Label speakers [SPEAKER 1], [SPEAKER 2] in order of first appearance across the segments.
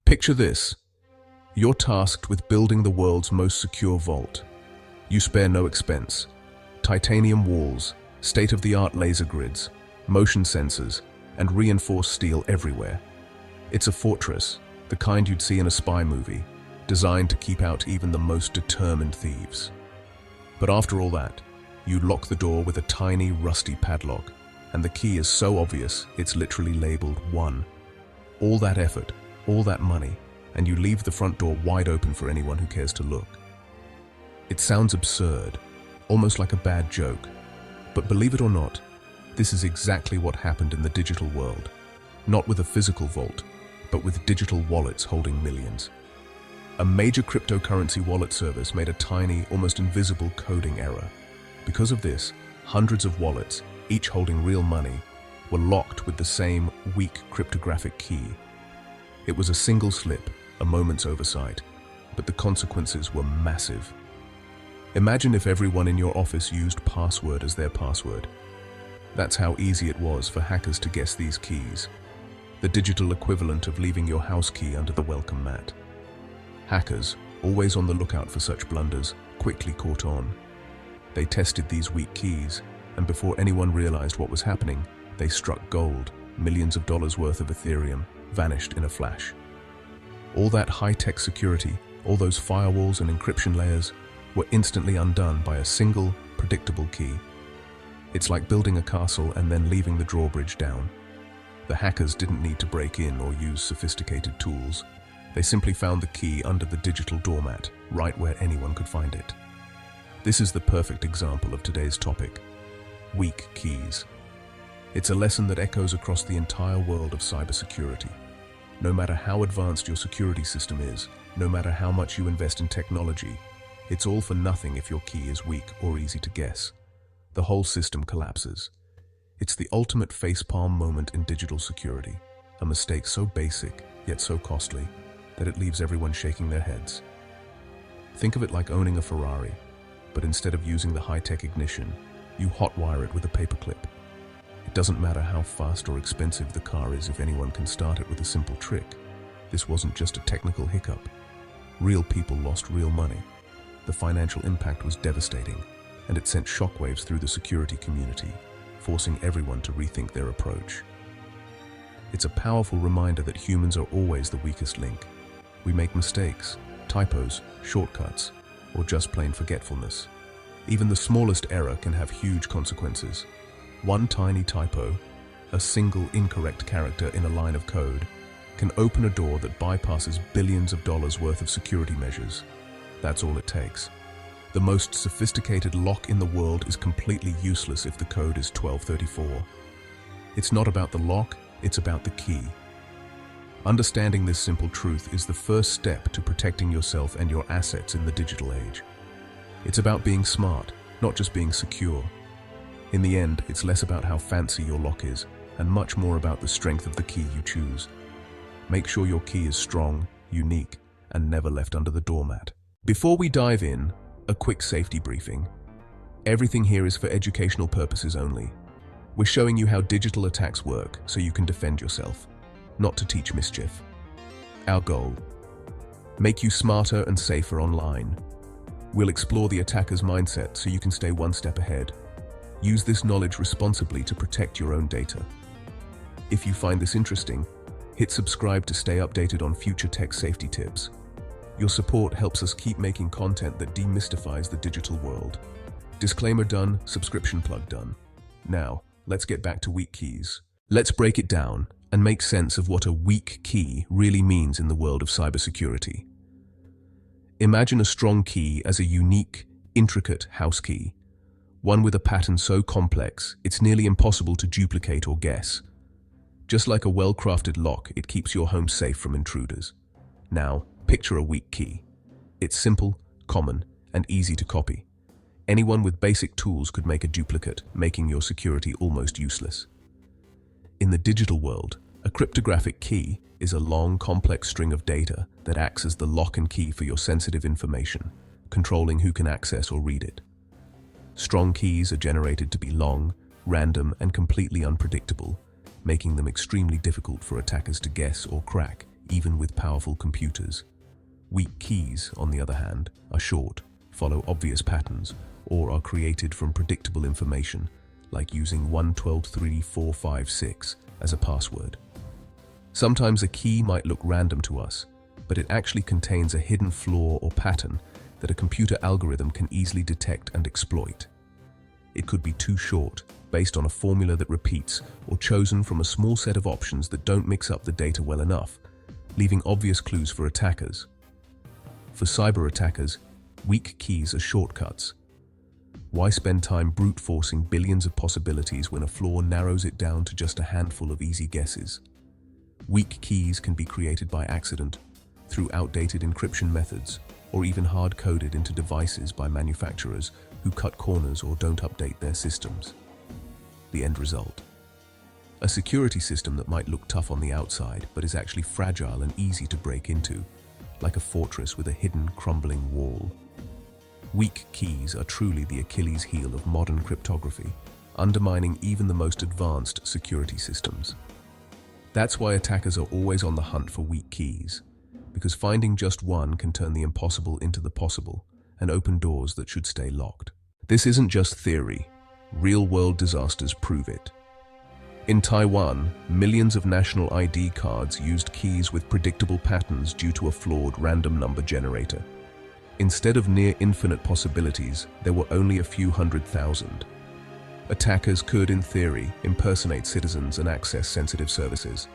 [SPEAKER 1] Picture this. You're tasked with building the world's most secure vault. You spare no expense. Titanium walls, state-of-the-art laser grids, motion sensors, and reinforced steel everywhere. It's a fortress, the kind you'd see in a spy movie, designed to keep out even the most determined thieves. But after all that, you lock the door with a tiny, rusty padlock, and the key is so obvious it's literally labeled 1. All that effort, all that money, and you leave the front door wide open for anyone who cares to look. It sounds absurd, almost like a bad joke, but believe it or not, this is exactly what happened in the digital world. Not with a physical vault, but with digital wallets holding millions. A major cryptocurrency wallet service made a tiny, almost invisible coding error. Because of this, hundreds of wallets, each holding real money, were locked with the same weak cryptographic key. It was a single slip, a moment's oversight, but the consequences were massive. Imagine if everyone in your office used password as their password. That's how easy it was for hackers to guess these keys, the digital equivalent of leaving your house key under the welcome mat. Hackers, always on the lookout for such blunders, quickly caught on. They tested these weak keys, and before anyone realized what was happening, they struck gold. Millions of dollars worth of Ethereum vanished in a flash. All that high-tech security, all those firewalls and encryption layers, were instantly undone by a single, predictable key. It's like building a castle and then leaving the drawbridge down. The hackers didn't need to break in or use sophisticated tools. They simply found the key under the digital doormat, right where anyone could find it. This is the perfect example of today's topic: weak keys. It's a lesson that echoes across the entire world of cybersecurity. No matter how advanced your security system is, no matter how much you invest in technology, it's all for nothing if your key is weak or easy to guess. The whole system collapses. It's the ultimate facepalm moment in digital security, a mistake so basic, yet so costly, that it leaves everyone shaking their heads. Think of it like owning a Ferrari, but instead of using the high-tech ignition, you hotwire it with a paperclip. It doesn't matter how fast or expensive the car is if anyone can start it with a simple trick. This wasn't just a technical hiccup. Real people lost real money. The financial impact was devastating, and it sent shockwaves through the security community, forcing everyone to rethink their approach. It's a powerful reminder that humans are always the weakest link. We make mistakes, typos, shortcuts, or just plain forgetfulness. Even the smallest error can have huge consequences. One tiny typo, a single incorrect character in a line of code, can open a door that bypasses billions of dollars worth of security measures. That's all it takes. The most sophisticated lock in the world is completely useless if the code is 1234. It's not about the lock, it's about the key. Understanding this simple truth is the first step to protecting yourself and your assets in the digital age. It's about being smart, not just being secure. In the end, it's less about how fancy your lock is, and much more about the strength of the key you choose. Make sure your key is strong, unique, and never left under the doormat. Before we dive in, a quick safety briefing. Everything here is for educational purposes only. We're showing you how digital attacks work so you can defend yourself, not to teach mischief. Our goal: make you smarter and safer online. We'll explore the attacker's mindset so you can stay one step ahead. Use this knowledge responsibly to protect your own data. If you find this interesting, hit subscribe to stay updated on future tech safety tips. Your support helps us keep making content that demystifies the digital world. Disclaimer done, subscription plug done. Now, let's get back to weak keys. Let's break it down and make sense of what a weak key really means in the world of cybersecurity. Imagine a strong key as a unique, intricate house key, one with a pattern so complex it's nearly impossible to duplicate or guess. Just like a well-crafted lock, it keeps your home safe from intruders. Now, picture a weak key. It's simple, common, and easy to copy. Anyone with basic tools could make a duplicate, making your security almost useless. In the digital world, a cryptographic key is a long, complex string of data that acts as the lock and key for your sensitive information, controlling who can access or read it. Strong keys are generated to be long, random, and completely unpredictable, making them extremely difficult for attackers to guess or crack, even with powerful computers. Weak keys, on the other hand, are short, follow obvious patterns, or are created from predictable information, like using 112345 as a password. Sometimes a key might look random to us, but it actually contains a hidden flaw or pattern that a computer algorithm can easily detect and exploit. It could be too short, based on a formula that repeats, or chosen from a small set of options that don't mix up the data well enough, leaving obvious clues for attackers. For cyber attackers, weak keys are shortcuts. Why spend time brute forcing billions of possibilities when a flaw narrows it down to just a handful of easy guesses? Weak keys can be created by accident, through outdated encryption methods, or even hard-coded into devices by manufacturers who cut corners or don't update their systems. The end result: a security system that might look tough on the outside, but is actually fragile and easy to break into, like a fortress with a hidden, crumbling wall. Weak keys are truly the Achilles heel of modern cryptography, undermining even the most advanced security systems. That's why attackers are always on the hunt for weak keys, because finding just one can turn the impossible into the possible and open doors that should stay locked. This isn't just theory. Real-world disasters prove it. In Taiwan, millions of national ID cards used keys with predictable patterns due to a flawed random number generator. Instead of near-infinite possibilities, there were only a few 100,000. Attackers could, in theory, impersonate citizens and access sensitive services.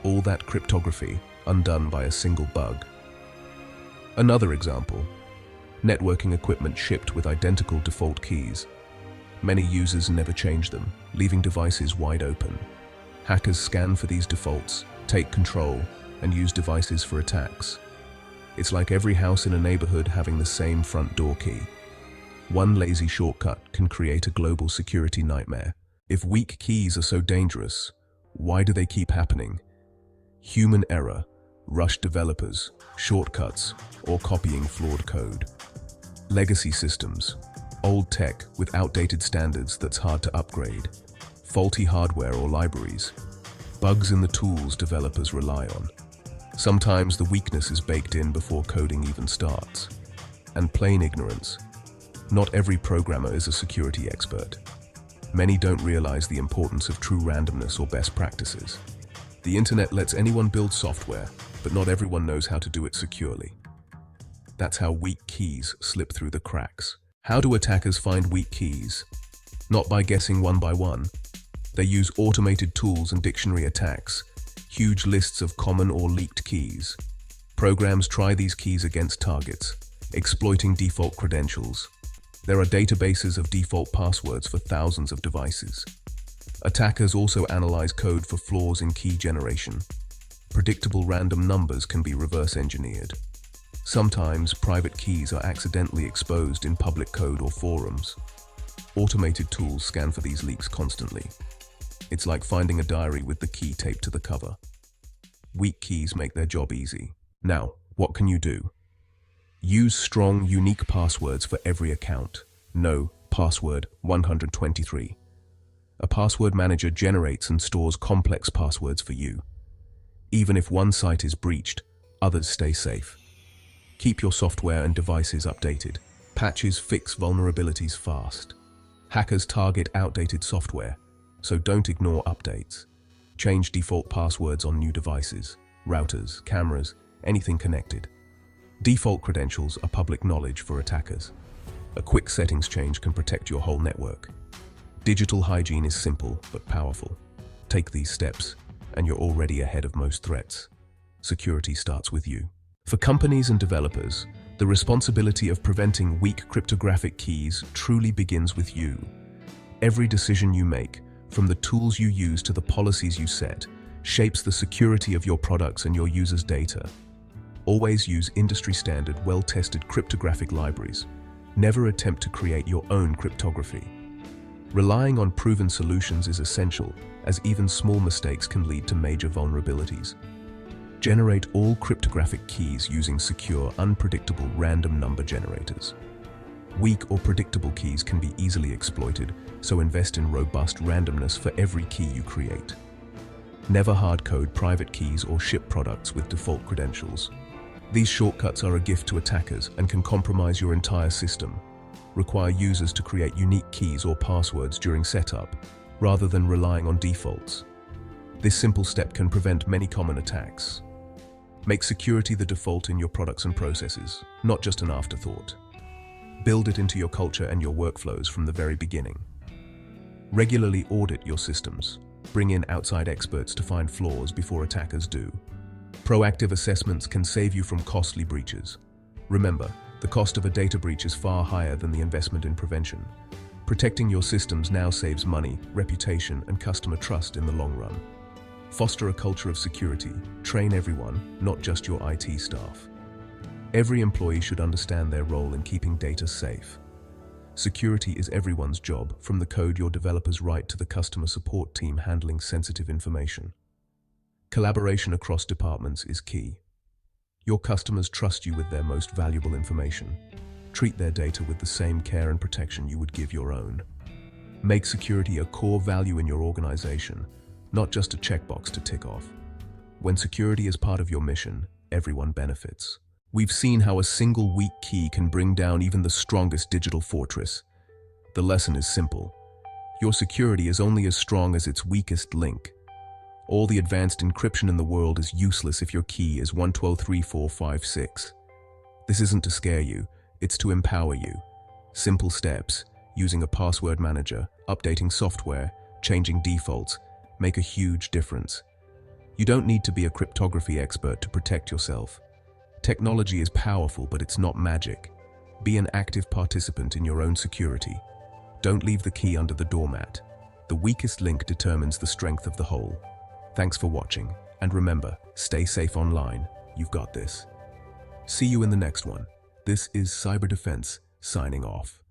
[SPEAKER 1] All that cryptography undone by a single bug. Another example: networking equipment shipped with identical default keys. Many users never change them, leaving devices wide open. Hackers scan for these defaults, take control, and use devices for attacks. It's like every house in a neighborhood having the same front door key. One lazy shortcut can create a global security nightmare. If weak keys are so dangerous, why do they keep happening? Human error, rushed developers, shortcuts, or copying flawed code. Legacy systems, old tech with outdated standards that's hard to upgrade. Faulty hardware or libraries. Bugs in the tools developers rely on. Sometimes the weakness is baked in before coding even starts. And plain ignorance. Not every programmer is a security expert. Many don't realize the importance of true randomness or best practices. The internet lets anyone build software, but not everyone knows how to do it securely. That's how weak keys slip through the cracks. How do attackers find weak keys? Not by guessing one by one. They use automated tools and dictionary attacks, huge lists of common or leaked keys. Programs try these keys against targets, exploiting default credentials. There are databases of default passwords for thousands of devices. Attackers also analyze code for flaws in key generation. Predictable random numbers can be reverse engineered. Sometimes private keys are accidentally exposed in public code or forums. Automated tools scan for these leaks constantly. It's like finding a diary with the key taped to the cover. Weak keys make their job easy. Now, what can you do? Use strong, unique passwords for every account. No password 123. A password manager generates and stores complex passwords for you. Even if one site is breached, others stay safe. Keep your software and devices updated. Patches fix vulnerabilities fast. Hackers target outdated software, so don't ignore updates. Change default passwords on new devices, routers, cameras, anything connected. Default credentials are public knowledge for attackers. A quick settings change can protect your whole network. Digital hygiene is simple but powerful. Take these steps, and you're already ahead of most threats. Security starts with you. For companies and developers, the responsibility of preventing weak cryptographic keys truly begins with you. Every decision you make, from the tools you use to the policies you set, shapes the security of your products and your users' data. Always use industry-standard, well-tested cryptographic libraries. Never attempt to create your own cryptography. Relying on proven solutions is essential, as even small mistakes can lead to major vulnerabilities. Generate all cryptographic keys using secure, unpredictable random number generators. Weak or predictable keys can be easily exploited, so invest in robust randomness for every key you create. Never hard-code private keys or ship products with default credentials. These shortcuts are a gift to attackers and can compromise your entire system. Require users to create unique keys or passwords during setup, rather than relying on defaults. This simple step can prevent many common attacks. Make security the default in your products and processes, not just an afterthought. Build it into your culture and your workflows from the very beginning. Regularly audit your systems. Bring in outside experts to find flaws before attackers do. Proactive assessments can save you from costly breaches. Remember, the cost of a data breach is far higher than the investment in prevention. Protecting your systems now saves money, reputation, and customer trust in the long run. Foster a culture of security. Train everyone, not just your IT staff. Every employee should understand their role in keeping data safe. Security is everyone's job, from the code your developers write to the customer support team handling sensitive information. Collaboration across departments is key. Your customers trust you with their most valuable information. Treat their data with the same care and protection you would give your own. Make security a core value in your organization, not just a checkbox to tick off. When security is part of your mission, everyone benefits. We've seen how a single weak key can bring down even the strongest digital fortress. The lesson is simple. Your security is only as strong as its weakest link. All the advanced encryption in the world is useless if your key is 123456. This isn't to scare you, it's to empower you. Simple steps, using a password manager, updating software, changing defaults, make a huge difference. You don't need to be a cryptography expert to protect yourself. Technology is powerful, but it's not magic. Be an active participant in your own security. Don't leave the key under the doormat. The weakest link determines the strength of the whole. Thanks for watching, and remember, stay safe online. You've got this. See you in the next one. This is Cyber Defense, signing off.